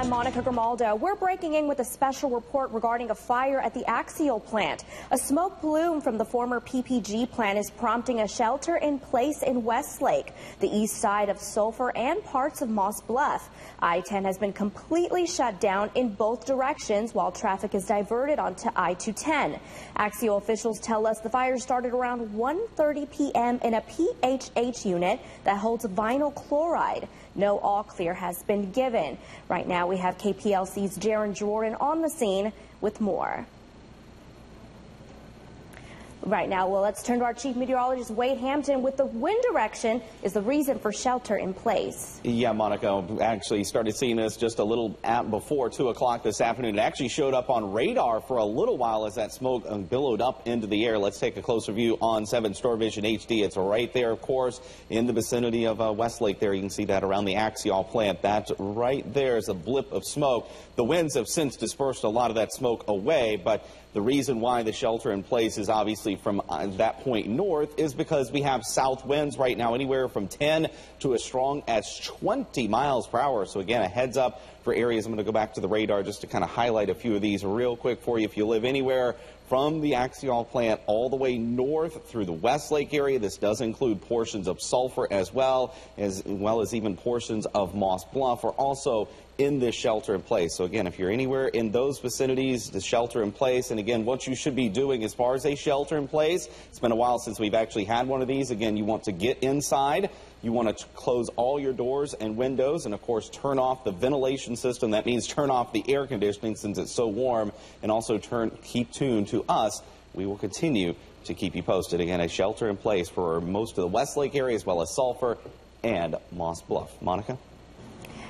I'm Monica Grimaldo. We're breaking in with a special report regarding a fire at the Axial plant. A smoke plume from the former PPG plant is prompting a shelter in place in Westlake, the east side of Sulphur and parts of Moss Bluff. I-10 has been completely shut down in both directions while traffic is diverted onto I-210. Axial officials tell us the fire started around 1:30 p.m. in a PHH unit that holds vinyl chloride. No all clear has been given. Right now we have KPLC's Jaron Jordan on the scene with more. Right now, well, let's turn to our chief meteorologist, Wade Hampton, with the wind direction is the reason for shelter in place. Yeah, Monica, actually started seeing this just a little before 2 o'clock this afternoon. It actually showed up on radar for a little while as that smoke billowed up into the air. Let's take a closer view on 7 Store Vision HD. It's right there, of course, in the vicinity of Westlake there. You can see that around the Axiall plant. That right there is a blip of smoke. The winds have since dispersed a lot of that smoke away, but the reason why the shelter in place is obviously from that point north is because we have south winds right now anywhere from 10 to as strong as 20 miles per hour. So again, a heads up for areas. I'm going to go back to the radar just to kind of highlight a few of these real quick for you. If you live anywhere from the Axiall plant all the way north through the Westlake area, this does include portions of Sulphur as well as even portions of Moss Bluff are also in this shelter in place. So again, if you're anywhere in those vicinities, the shelter in place. And again, what you should be doing as far as a shelter in place, it's been a while since we've actually had one of these. Again, you want to get inside. You want to close all your doors and windows and, of course, turn off the ventilation system. That means turn off the air conditioning since it's so warm, and also keep tuned to us. We will continue to keep you posted. Again, a shelter in place for most of the Westlake area as well as Sulphur and Moss Bluff. Monica?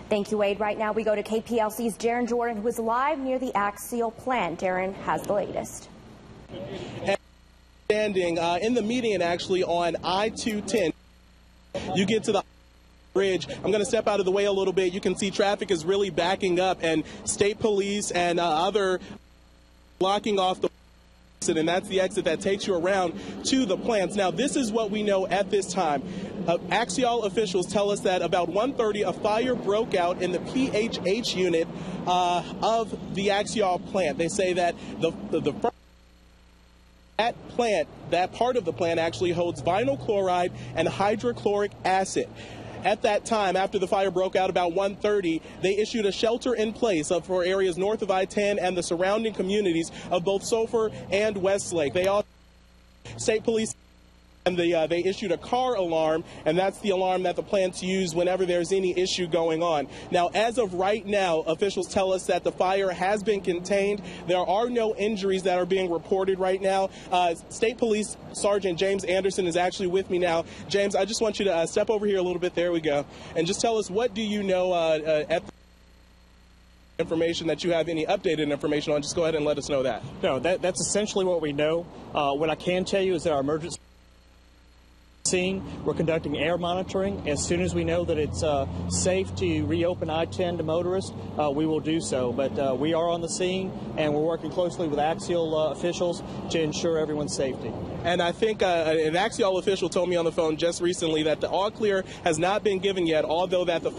Thank you, Wade. Right now we go to KPLC's Jaron Jordan, who is live near the Axial plant. Jaron has the latest. Standing in the median, actually, on I-210. You get to the bridge. I'm going to step out of the way a little bit. You can see traffic is really backing up, and state police and other blocking off the exit, and that's the exit that takes you around to the plants. Now, this is what we know at this time. Axiall officials tell us that about 1:30, a fire broke out in the PHH unit of the Axiall plant. They say that that part of the plant actually holds vinyl chloride and hydrochloric acid. At that time, after the fire broke out about 1:30, they issued a shelter in place for areas north of I-10 and the surrounding communities of both Sulphur and Westlake. They also, state police, and they issued a car alarm, and that's the alarm that the plants use whenever there's any issue going on. Now, as of right now, officials tell us that the fire has been contained. There are no injuries that are being reported right now. State Police Sergeant James Anderson is actually with me now. James, I just want you to step over here a little bit. There we go. And just tell us, what do you know at the information that you have any updated information on? Just go ahead and let us know that. No, that's essentially what we know. What I can tell you is that our emergency scene, we're conducting air monitoring. As soon as we know that it's safe to reopen I-10 to motorists, we will do so. But we are on the scene, and we're working closely with Axial officials to ensure everyone's safety. And I think an Axial official told me on the phone just recently that the all clear has not been given yet, although that the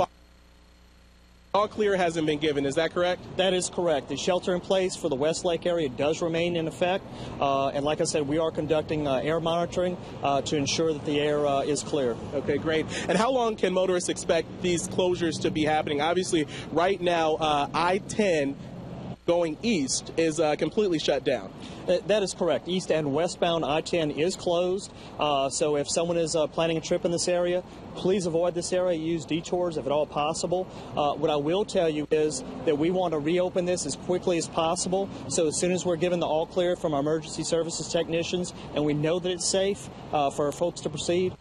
all clear hasn't been given. Is that correct? That is correct. The shelter in place for the Westlake area does remain in effect. And like I said, we are conducting air monitoring to ensure that the air is clear. Okay, great. And how long can motorists expect these closures to be happening? Obviously, right now, I-10 going east is completely shut down. That is correct. East and westbound I-10 is closed. So if someone is planning a trip in this area, please avoid this area. Use detours if at all possible. What I will tell you is that we want to reopen this as quickly as possible. So as soon as we're given the all clear from our emergency services technicians and we know that it's safe for our folks to proceed.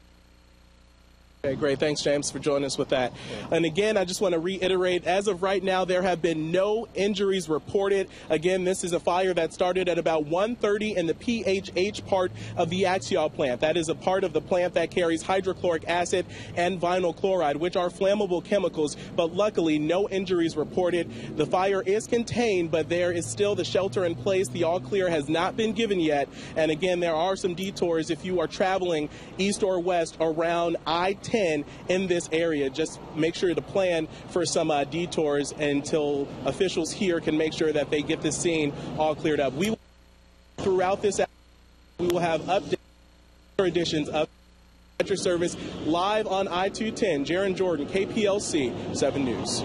Okay, great. Thanks, James, for joining us with that. And again, I just want to reiterate, as of right now, there have been no injuries reported. Again, this is a fire that started at about 1:30 in the PHH part of the Axiall plant. That is a part of the plant that carries hydrochloric acid and vinyl chloride, which are flammable chemicals. But luckily, no injuries reported. The fire is contained, but there is still the shelter in place. The all clear has not been given yet. And again, there are some detours if you are traveling east or west around I-10. I-10 in this area. Just make sure to plan for some detours until officials here can make sure that they get this scene all cleared up. Throughout this, we will have updated editions of Metro Service live on I-210. Jaron Jordan, KPLC 7 News.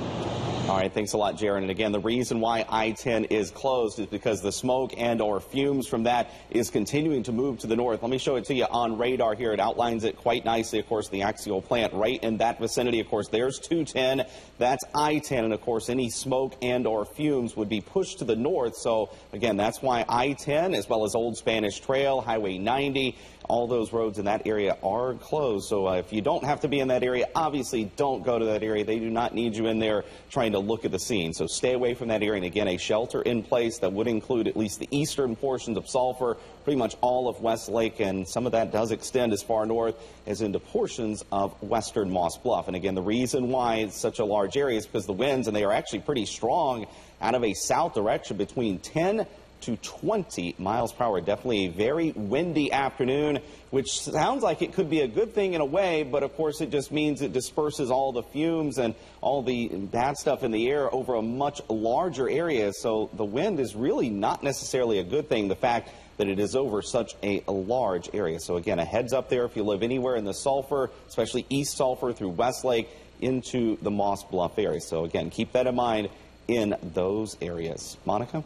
All right, thanks a lot, Jaron. And again, the reason why I-10 is closed is because the smoke and or fumes from that is continuing to move to the north. Let me show it to you on radar here. It outlines it quite nicely. Of course, the Axial plant right in that vicinity. Of course, there's 210. That's I-10. And of course, any smoke and or fumes would be pushed to the north. So again, that's why I-10 as well as Old Spanish Trail, Highway 90, all those roads in that area are closed. So if you don't have to be in that area, obviously don't go to that area. They do not need you in there trying to look at the scene. So stay away from that area. And again, a shelter in place that would include at least the eastern portions of Sulphur, pretty much all of Westlake, and some of that does extend as far north as into portions of western Moss Bluff. And again, the reason why it's such a large area is because the winds, and they are actually pretty strong out of a south direction between 10 to 20 miles per hour. Definitely a very windy afternoon, which sounds like it could be a good thing in a way, but of course it just means it disperses all the fumes and all the bad stuff in the air over a much larger area. So the wind is really not necessarily a good thing, the fact that it is over such a large area. So again, a heads up there if you live anywhere in the Sulphur, especially East Sulphur through Westlake into the Moss Bluff area. So again, keep that in mind in those areas. Monica?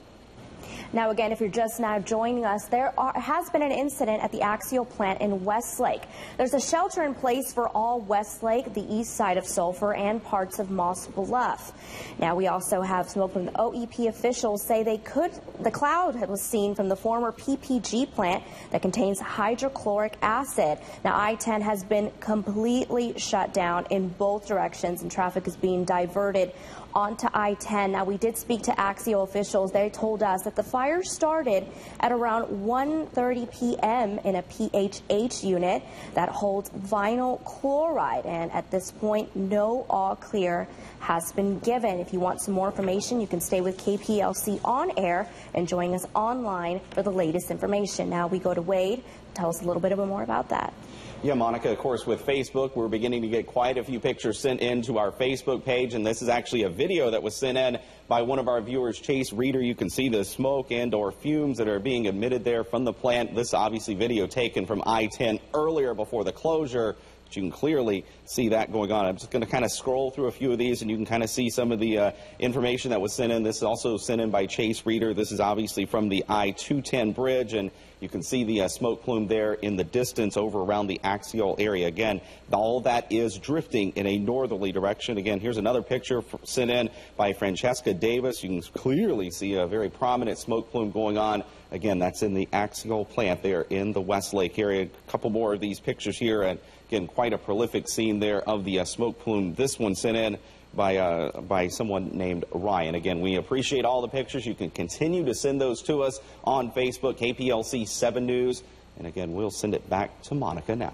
Now, again, if you're just now joining us, there has been an incident at the Axial plant in Westlake. There's a shelter in place for all Westlake, the east side of Sulphur, and parts of Moss Bluff. Now, we also have smoke from the OEP officials say the cloud was seen from the former PPG plant that contains hydrochloric acid. Now, I-10 has been completely shut down in both directions, and traffic is being diverted onto I-10. Now, we did speak to Axial officials. They told us that the fire started at around 1:30 p.m. in a PHH unit that holds vinyl chloride. And at this point, no all clear has been given. If you want some more information, you can stay with KPLC on air and join us online for the latest information. Now we go to Wade. Tell us a little bit more about that. Yeah, Monica, of course, with Facebook, we're beginning to get quite a few pictures sent in to our Facebook page, and this is actually a video that was sent in by one of our viewers, Chase Reader. You can see the smoke and or fumes that are being emitted there from the plant. This obviously video taken from I-10 earlier before the closure. You can clearly see that going on. I'm just going to kind of scroll through a few of these, and you can kind of see some of the information that was sent in. This is also sent in by Chase Reader. This is obviously from the I-210 bridge, and you can see the smoke plume there in the distance over around the Axial area. Again, all that is drifting in a northerly direction. Again, here's another picture sent in by Francesca Davis. You can clearly see a very prominent smoke plume going on. Again, that's in the Axial plant there in the Westlake area. A couple more of these pictures here, and again, quite a prolific scene there of the smoke plume. This one sent in by someone named Ryan. Again, we appreciate all the pictures. You can continue to send those to us on Facebook, KPLC 7 News. And again, we'll send it back to Monica now.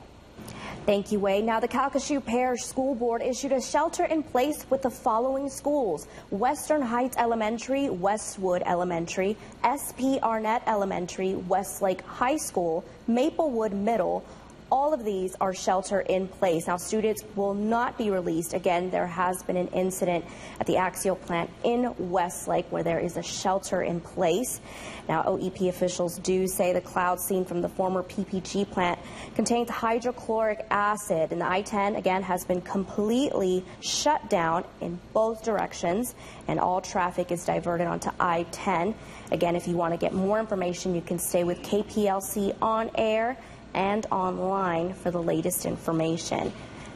Thank you, Wade. Now, the Calcasieu Parish School Board issued a shelter in place with the following schools: Western Heights Elementary, Westwood Elementary, SP Arnett Elementary, Westlake High School, Maplewood Middle. All of these are shelter in place. Now, students will not be released. Again, there has been an incident at the Axial plant in Westlake where there is a shelter in place. Now, OEP officials do say the cloud seen from the former PPG plant contains hydrochloric acid, and the I-10 again has been completely shut down in both directions, and all traffic is diverted onto I-10. Again, if you want to get more information, you can stay with KPLC on air and online for the latest information.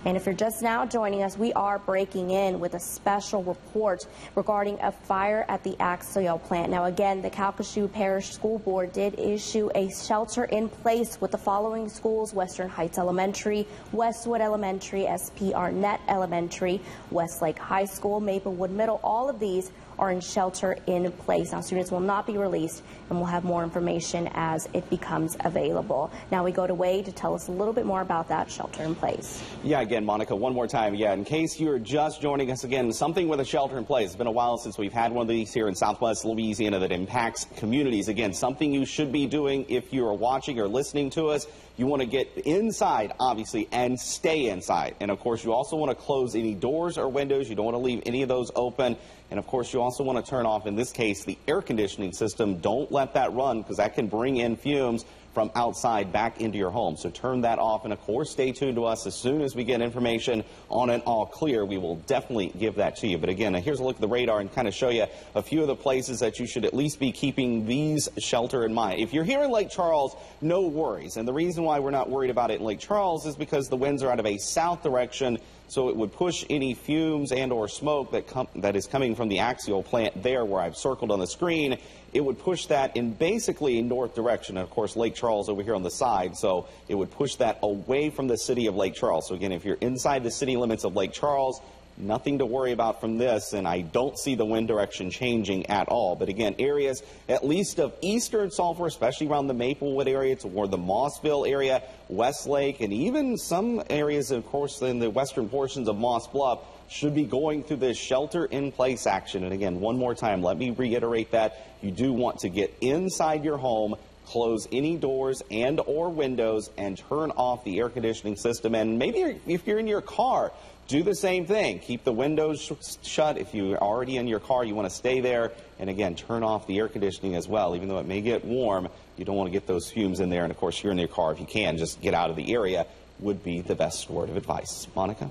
And if you're just now joining us, we are breaking in with a special report regarding a fire at the Axiall plant. Now, again, the Calcasieu Parish School Board did issue a shelter in place with the following schools: Western Heights Elementary, Westwood Elementary, SP Arnett Elementary, Westlake High School, Maplewood Middle. All of these are in shelter in place. Now, students will not be released, and we'll have more information as it becomes available. Now we go to Wade to tell us a little bit more about that shelter in place. Yeah, again, Monica, one more time. Yeah, in case you're just joining us again, something with a shelter in place. It's been a while since we've had one of these here in Southwest Louisiana that impacts communities. Again, something you should be doing if you are watching or listening to us. You want to get inside, obviously, and stay inside. And, of course, you also want to close any doors or windows. You don't want to leave any of those open. And, of course, you also want to turn off, in this case, the air conditioning system. Don't let that run, because that can bring in fumes from outside back into your home. So turn that off, and of course stay tuned to us. As soon as we get information on an all clear, we will definitely give that to you. But again, here's a look at the radar and kind of show you a few of the places that you should at least be keeping these shelter in mind. If you're here in Lake Charles, no worries. And the reason why we're not worried about it in Lake Charles is because the winds are out of a south direction, so it would push any fumes and or smoke that is coming from the Axial plant there, where I've circled on the screen. It would push that in basically a north direction. And of course, Lake Charles over here on the side, so it would push that away from the city of Lake Charles. So again, if you're inside the city limits of Lake Charles, nothing to worry about from this, and I don't see the wind direction changing at all. But again, areas at least of eastern Sulphur, especially around the Maplewood area toward the Mossville area, Westlake, and even some areas, of course, in the western portions of Moss Bluff, should be going through this shelter-in-place action. And again, one more time, let me reiterate that. You do want to get inside your home, close any doors and or windows, and turn off the air conditioning system. And maybe if you're in your car, do the same thing. Keep the windows shut. If you're already in your car, you want to stay there. And again, turn off the air conditioning as well. Even though it may get warm, you don't want to get those fumes in there. And of course, you're in your car. If you can, just get out of the area would be the best word of advice. Monica?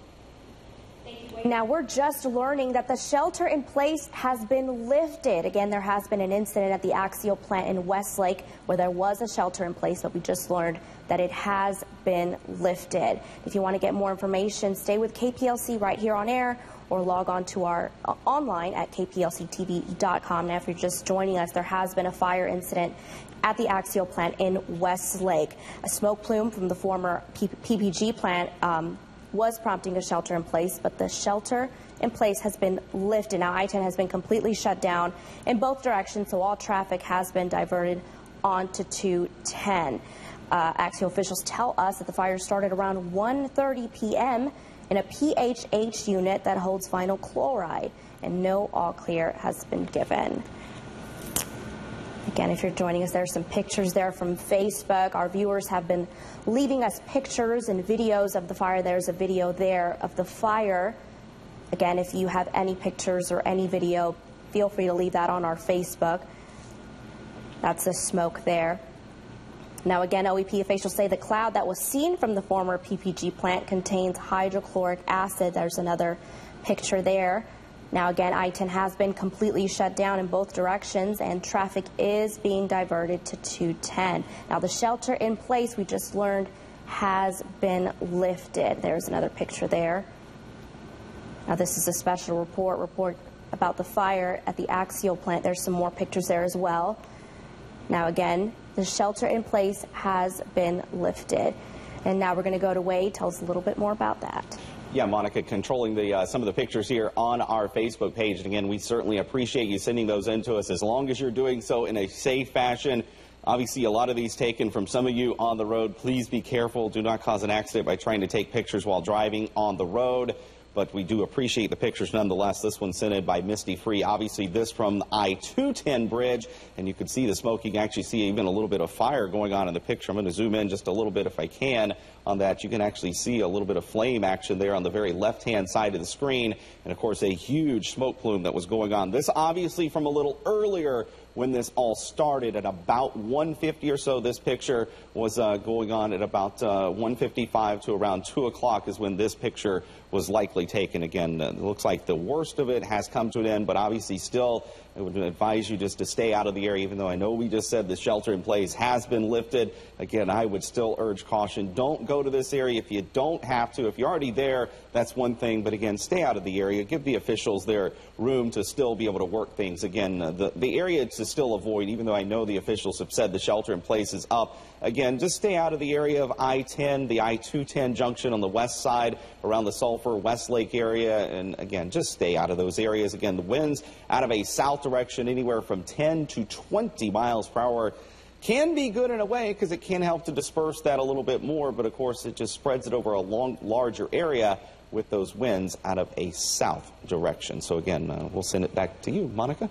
Now, we're just learning that the shelter in place has been lifted. Again, there has been an incident at the Axial plant in Westlake where there was a shelter in place, but we just learned that it has been lifted. If you want to get more information, stay with KPLC right here on air or log on to our online at KPLC-TV.com. Now, if you're just joining us, there has been a fire incident at the Axial plant in Westlake. A smoke plume from the former PPG plant was prompting a shelter in place, but the shelter in place has been lifted. Now, I-10 has been completely shut down in both directions, so all traffic has been diverted onto 210. Axial officials tell us that the fire started around 1:30 p.m. in a PHH unit that holds vinyl chloride, and no all clear has been given. Again, if you're joining us, there's some pictures there from Facebook. Our viewers have been leaving us pictures and videos of the fire. There's a video there of the fire. Again, if you have any pictures or any video, feel free to leave that on our Facebook. That's the smoke there. Now, again, OEP officials say the cloud that was seen from the former PPG plant contains hydrochloric acid. There's another picture there. Now, again, I-10 has been completely shut down in both directions, and traffic is being diverted to 210. Now, the shelter in place, we just learned, has been lifted. There's another picture there. Now, this is a special report about the fire at the Axial plant. There's some more pictures there as well. Now, again, the shelter in place has been lifted. And now we're going to go to Wade. Tell us a little bit more about that. Yeah, Monica, controlling some of the pictures here on our Facebook page. And again, we certainly appreciate you sending those in to us, as long as you're doing so in a safe fashion. Obviously, a lot of these taken from some of you on the road. Please be careful. Do not cause an accident by trying to take pictures while driving on the road. But we do appreciate the pictures nonetheless. This one sent in by Misty Free. Obviously, this from the I-210 bridge. And you can see the smoke. You can actually see even a little bit of fire going on in the picture. I'm going to zoom in just a little bit if I can on that. You can actually see a little bit of flame action there on the very left-hand side of the screen. And, of course, a huge smoke plume that was going on. This obviously from a little earlier when this all started at about 1:50 or so. This picture was going on at about 1:55 to around 2 o'clock is when this picture was likely taken. Again, it looks like the worst of it has come to an end, but obviously still I would advise you just to stay out of the area, even though I know we just said the shelter in place has been lifted. Again, I would still urge caution. Don't go to this area if you don't have to. If you're already there, that's one thing. But again, stay out of the area. Give the officials their room to still be able to work things. Again, the area to still avoid, even though I know the officials have said the shelter in place is up. Again, just stay out of the area of I-10, the I-210 junction on the west side, around the Sulphur, Westlake area. And again, just stay out of those areas. Again, the winds out of a south direction, anywhere from 10 to 20 miles per hour. Can be good in a way because it can help to disperse that a little bit more, but of course it just spreads it over a larger area with those winds out of a south direction. So again, we'll send it back to you, Monica.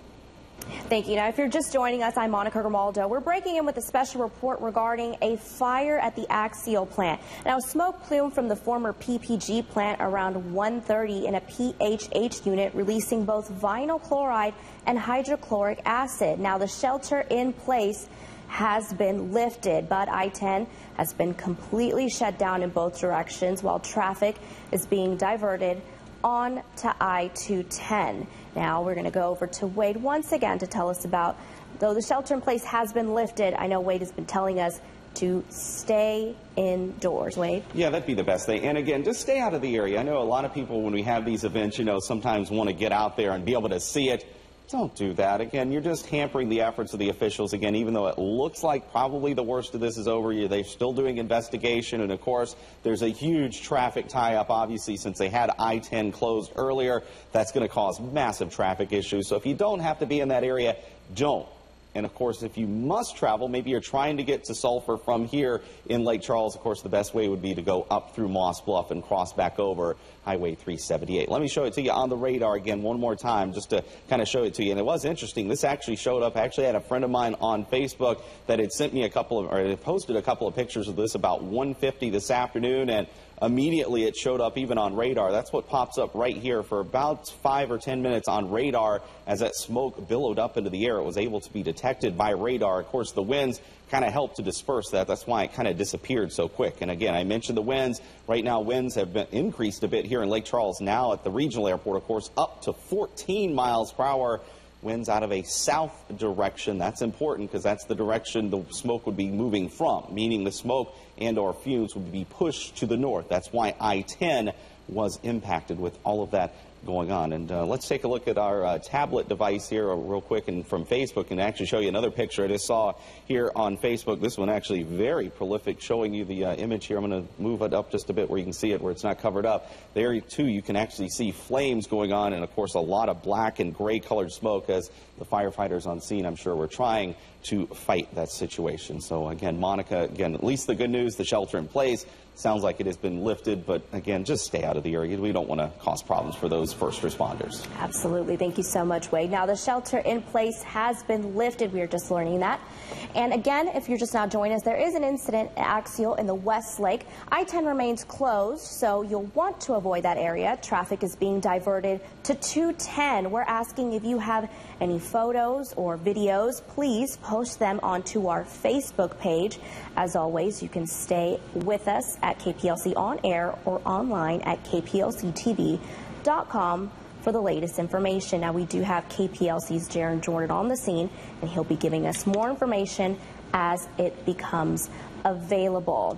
Thank you. Now, if you're just joining us, I'm Monica Grimaldo. We're breaking in with a special report regarding a fire at the Axial plant. Now, a smoke plume from the former PPG plant around 1:30 in a PHH unit, releasing both vinyl chloride and hydrochloric acid. Now, the shelter in place has been lifted, but I-10 has been completely shut down in both directions while traffic is being diverted on to I-210. Now we're going to go over to Wade once again to tell us about, though the shelter in place has been lifted, I know Wade has been telling us to stay indoors. Wade? Yeah, that'd be the best thing. And again, just stay out of the area. I know a lot of people, when we have these events, you know, sometimes want to get out there and be able to see it. Don't do that. Again, you're just hampering the efforts of the officials. Again, even though it looks like probably the worst of this is over, they're still doing investigation. And, of course, there's a huge traffic tie-up, obviously, since they had I-10 closed earlier. That's going to cause massive traffic issues. So if you don't have to be in that area, don't. And, of course, if you must travel, maybe you're trying to get to Sulphur from here in Lake Charles, of course, the best way would be to go up through Moss Bluff and cross back over Highway 378. Let me show it to you on the radar again one more time just to kind of show it to you. And it was interesting. This actually showed up. I actually had a friend of mine on Facebook that had sent me a couple of, or had posted a couple of pictures of this about 1:50 this afternoon, and immediately it showed up even on radar. That's what pops up right here for about 5 or 10 minutes on radar as that smoke billowed up into the air. It was able to be detected by radar. Of course, the winds kind of helped to disperse that. That's why it kind of disappeared so quick. And again, I mentioned the winds. Right now, winds have been increased a bit here in Lake Charles now at the regional airport, of course, up to 14 miles per hour. Winds out of a south direction. That's important because that's the direction the smoke would be moving from, meaning the smoke and or fumes would be pushed to the north. That's why I-10 was impacted with all of that going on. And let's take a look at our tablet device here real quick and from Facebook and actually show you another picture I just saw here on Facebook. This one actually very prolific, showing you the image here. I'm going to move it up just a bit where you can see it where it's not covered up. There too you can actually see flames going on and of course a lot of black and gray colored smoke as the firefighters on scene, I'm sure, were trying to fight that situation. So again, Monica, again, at least the good news, the shelter in place sounds like it has been lifted, but again, just stay out of the area. We don't want to cause problems for those first responders. Absolutely. Thank you so much, Wade. Now, the shelter in place has been lifted. We are just learning that. And again, if you're just now joining us, there is an incident at Axiall in the Westlake. I-10 remains closed, so you'll want to avoid that area. Traffic is being diverted to 210. We're asking if you have any photos or videos, please post them onto our Facebook page. As always, you can stay with us at KPLC On Air or online at KPLC-TV.com for the latest information. Now, we do have KPLC's Jaron Jordan on the scene, and he'll be giving us more information as it becomes available.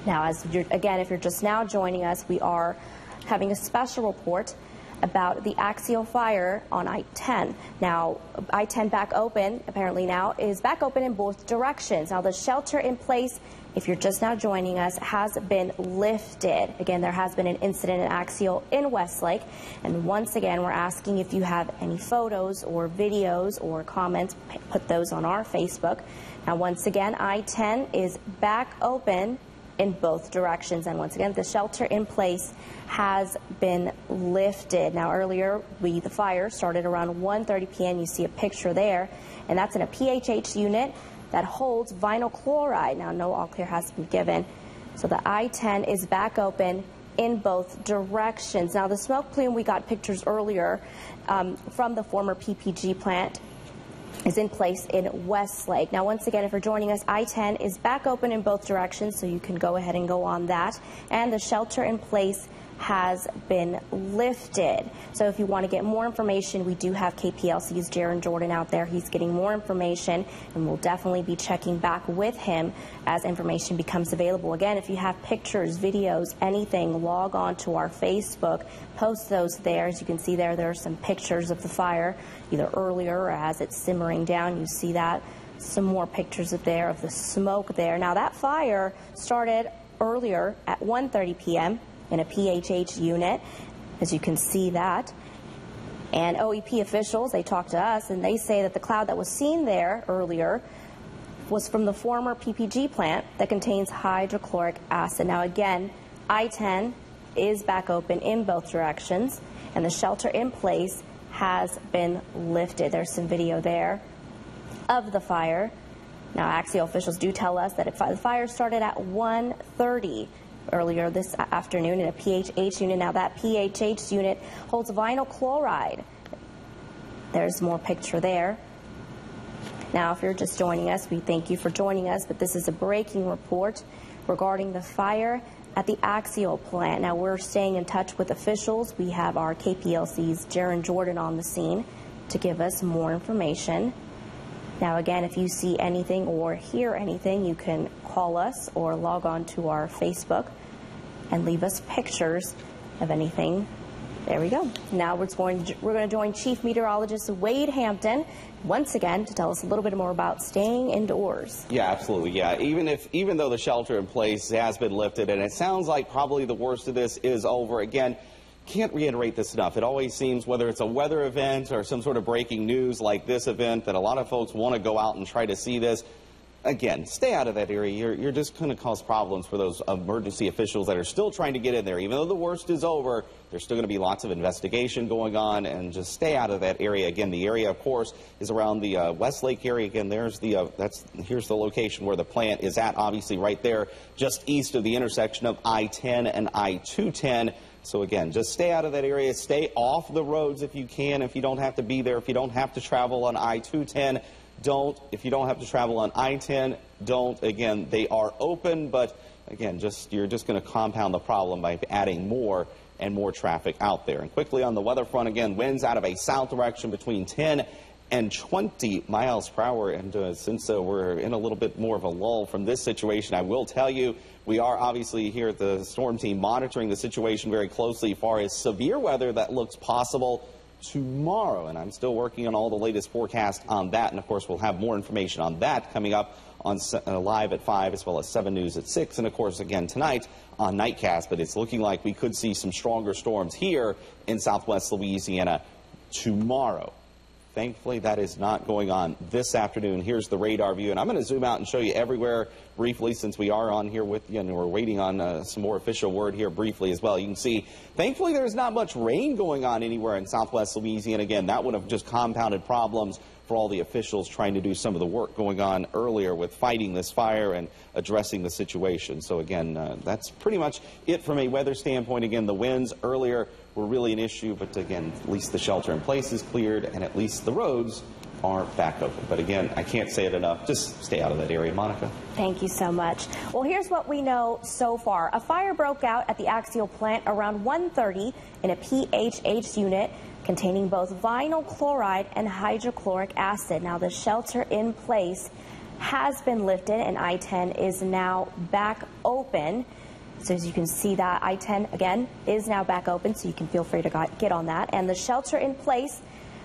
Now, again, if you're just now joining us, we are having a special report about the Axial fire on I-10. Now, I-10 back open, apparently now, is back open in both directions. Now, the shelter in place, if you're just now joining us, has been lifted. Again, there has been an incident at Axial in Westlake. And once again, we're asking if you have any photos or videos or comments, put those on our Facebook. Now, once again, I-10 is back open in both directions. And once again, the shelter in place has been lifted. Now, earlier, the fire started around 1:30 p.m. You see a picture there, and that's in a PHH unit that holds vinyl chloride. Now, no all clear has been given. So the I-10 is back open in both directions. Now, the smoke plume, we got pictures earlier from the former PPG plant, is in place in Westlake. Now, once again, if you're joining us, I-10 is back open in both directions, so you can go ahead and go on that. And the shelter in place has been lifted. So if you want to get more information, we do have KPLC's Jaron Jordan out there. He's getting more information, and we'll definitely be checking back with him as information becomes available. Again, if you have pictures, videos, anything, log on to our Facebook, post those there. As you can see there are some pictures of the fire, either earlier or as it's simmering down. You see that. Some more pictures of the smoke there. Now that fire started earlier at 1:30 p.m. in a PHH unit, as you can see that. And OEP officials, they talked to us, and they say that the cloud that was seen there earlier was from the former PPG plant that contains hydrochloric acid. Now again, I-10 is back open in both directions, and the shelter in place has been lifted. There's some video there of the fire. Now, Axial officials do tell us that the fire started at 1:30 earlier this afternoon in a PHH unit. Now, that PHH unit holds vinyl chloride. There's more picture there. Now, if you're just joining us, we thank you for joining us, but this is a breaking report regarding the fire at the Axial plant. Now, we're staying in touch with officials. We have our KPLC's Jaron Jordan on the scene to give us more information. Now, again, if you see anything or hear anything, you can call us or log on to our Facebook and leave us pictures of anything. There we go. Now we're going to join Chief Meteorologist Wade Hampton once again to tell us a little bit more about staying indoors. Yeah, absolutely. Yeah, even though the shelter in place has been lifted, and it sounds like probably the worst of this is over, again, can't reiterate this enough. It always seems, whether it's a weather event or some sort of breaking news like this event, that a lot of folks want to go out and try to see this. Again, stay out of that area. You're just going to cause problems for those emergency officials that are still trying to get in there. Even though the worst is over, there's still going to be lots of investigation going on, and just stay out of that area. Again, the area, of course, is around the Westlake area. Again, here's the location where the plant is at, obviously right there, just east of the intersection of I-10 and I-210. So again, just stay out of that area. Stay off the roads if you can, if you don't have to be there. If you don't have to travel on I-210, don't. If you don't have to travel on I-10, don't. Again, they are open, but again, you're just going to compound the problem by adding more and more traffic out there. And quickly on the weather front, again, winds out of a south direction between 10 and 20 miles per hour. And since we're in a little bit more of a lull from this situation, I will tell you, we are obviously here at the storm team monitoring the situation very closely as far as severe weather that looks possible tomorrow. And I'm still working on all the latest forecast on that. And of course, we'll have more information on that coming up on live at 5, as well as 7 News at 6. And of course, again, tonight on Nightcast. But it's looking like we could see some stronger storms here in southwest Louisiana tomorrow. Thankfully, that is not going on this afternoon. Here's the radar view, and I'm going to zoom out and show you everywhere briefly, since we are on here with you, and we're waiting on some more official word here briefly as well. You can see, thankfully, there's not much rain going on anywhere in southwest Louisiana. Again, that would have just compounded problems for all the officials trying to do some of the work going on earlier with fighting this fire and addressing the situation. So again, that's pretty much it from a weather standpoint. Again, the winds earlier were really an issue, but again, at least the shelter in place is cleared, and at least the roads are back open. But again, I can't say it enough. Just stay out of that area, Monica. Thank you so much. Well, here's what we know so far. A fire broke out at the Axial plant around 1:30 in a PHH unit containing both vinyl chloride and hydrochloric acid. Now, the shelter in place has been lifted, and I-10 is now back open. So as you can see, that I-10, again, is now back open, so you can feel free to get on that. And the shelter in place,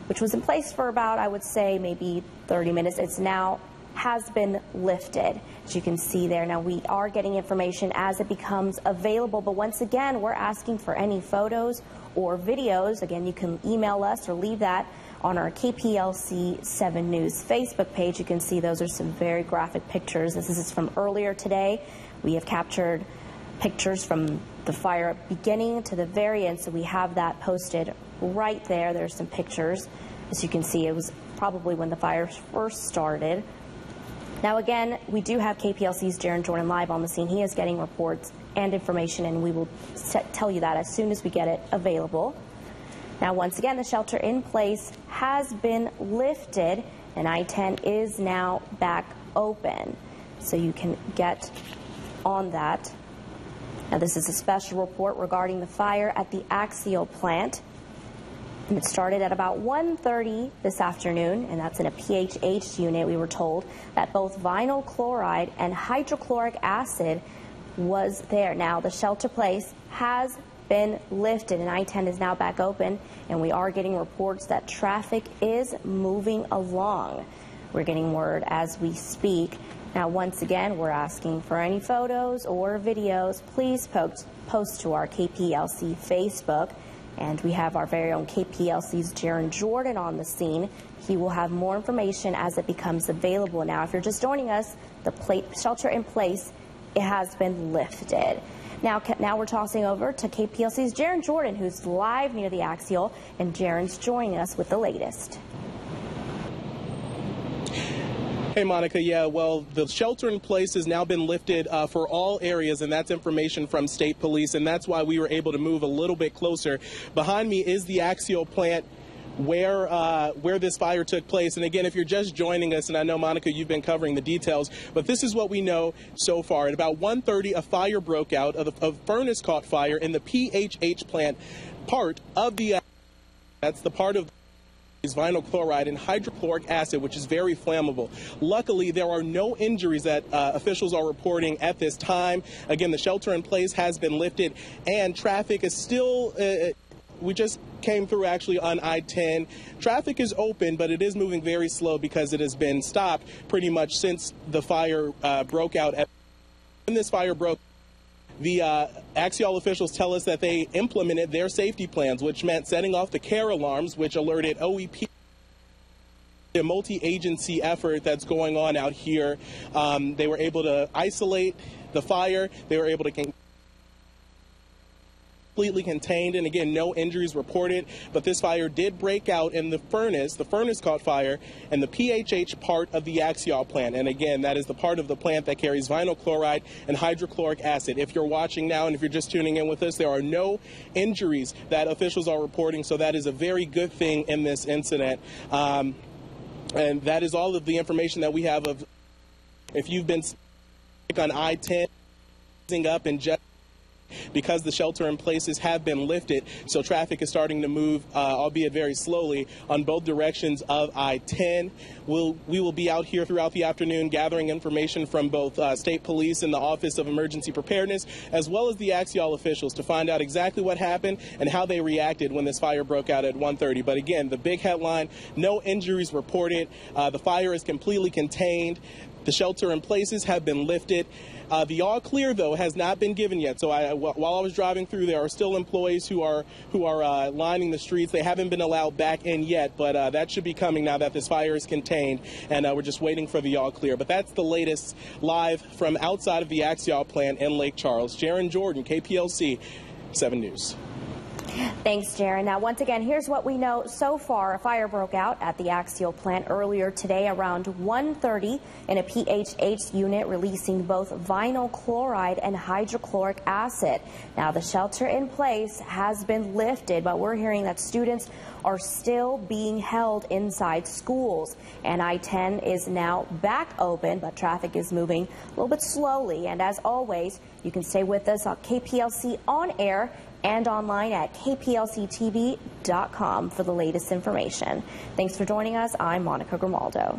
which was in place for about, I would say, maybe 30 minutes, it's now has been lifted, as you can see there. Now, we are getting information as it becomes available, but once again, we're asking for any photos or videos. Again, you can email us or leave that on our KPLC 7 News Facebook page. You can see those are some very graphic pictures. This is from earlier today. We have captured pictures from the fire beginning to the very end, so we have that posted right there. There's some pictures. As you can see, it was probably when the fire first started. Now again, we do have KPLC's Jaron Jordan live on the scene. He is getting reports and information, and we will tell you that as soon as we get it available. Now, once again, the shelter in place has been lifted, and I-10 is now back open, so you can get on that. Now, this is a special report regarding the fire at the Axial plant. And it started at about 1:30 this afternoon, and that's in a PHH unit. We were told that both vinyl chloride and hydrochloric acid was there. Now, the shelter place has been lifted, and I-10 is now back open, and we are getting reports that traffic is moving along. We're getting word as we speak. Now, once again, we're asking for any photos or videos. Please post to our KPLC Facebook. And we have our very own KPLC's Jaron Jordan on the scene. He will have more information as it becomes available. Now, if you're just joining us, the shelter in place, it has been lifted. Now we're tossing over to KPLC's Jaron Jordan, who's live near the Axial, and Jaron's joining us with the latest. Hey, Monica. Yeah, well, the shelter in place has now been lifted for all areas, and that's information from state police, and that's why we were able to move a little bit closer. Behind me is the Axial plant where this fire took place. And again, if you're just joining us, and I know, Monica, you've been covering the details, but this is what we know so far. At about 1:30, a fire broke out. A furnace caught fire in the PHH plant, part of the, that's the part of vinyl chloride and hydrochloric acid, which is very flammable. Luckily, there are no injuries that officials are reporting at this time. Again, the shelter in place has been lifted, and traffic is still, we just came through actually on I-10. Traffic is open, but it is moving very slow because it has been stopped pretty much since the fire broke out. When this fire broke, the Axiall officials tell us that they implemented their safety plans, which meant setting off the care alarms, which alerted OEP, a multi-agency effort that's going on out here. They were able to isolate the fire. They were able to completely contained, and again, no injuries reported, but this fire did break out in the furnace caught fire in the PHH part of the Axiall plant, and again, that is the part of the plant that carries vinyl chloride and hydrochloric acid. If you're watching now, and if you're just tuning in with us, there are no injuries that officials are reporting, so that is a very good thing in this incident, and that is all of the information that we have. Of if you've been on I-10 up and just because the shelter in places have been lifted, so traffic is starting to move, albeit very slowly, on both directions of I-10. We will be out here throughout the afternoon gathering information from both state police and the Office of Emergency Preparedness, as well as the Axiall officials, to find out exactly what happened and how they reacted when this fire broke out at 1:30. But again, the big headline, no injuries reported. The fire is completely contained. The shelter in places have been lifted. The all clear, though, has not been given yet. So while I was driving through, there are still employees who are lining the streets. They haven't been allowed back in yet, but that should be coming now that this fire is contained, and we're just waiting for the all clear. But that's the latest live from outside of the Axiall plant in Lake Charles. Jaron Jordan, KPLC 7 News. Thanks, Jaron. Now, once again, here's what we know so far. A fire broke out at the Axial plant earlier today around 1:30 in a PHH unit, releasing both vinyl chloride and hydrochloric acid. Now, the shelter in place has been lifted, but we're hearing that students are still being held inside schools. And I-10 is now back open, but traffic is moving a little bit slowly. And as always, you can stay with us on KPLC on air and online at KPLC-TV.com for the latest information. Thanks for joining us. I'm Monica Grimaldo.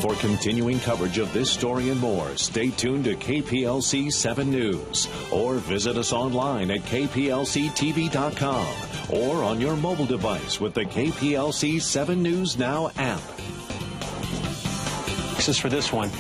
For continuing coverage of this story and more, stay tuned to KPLC 7 News or visit us online at KPLC-TV.com or on your mobile device with the KPLC 7 News Now app. This is for this one.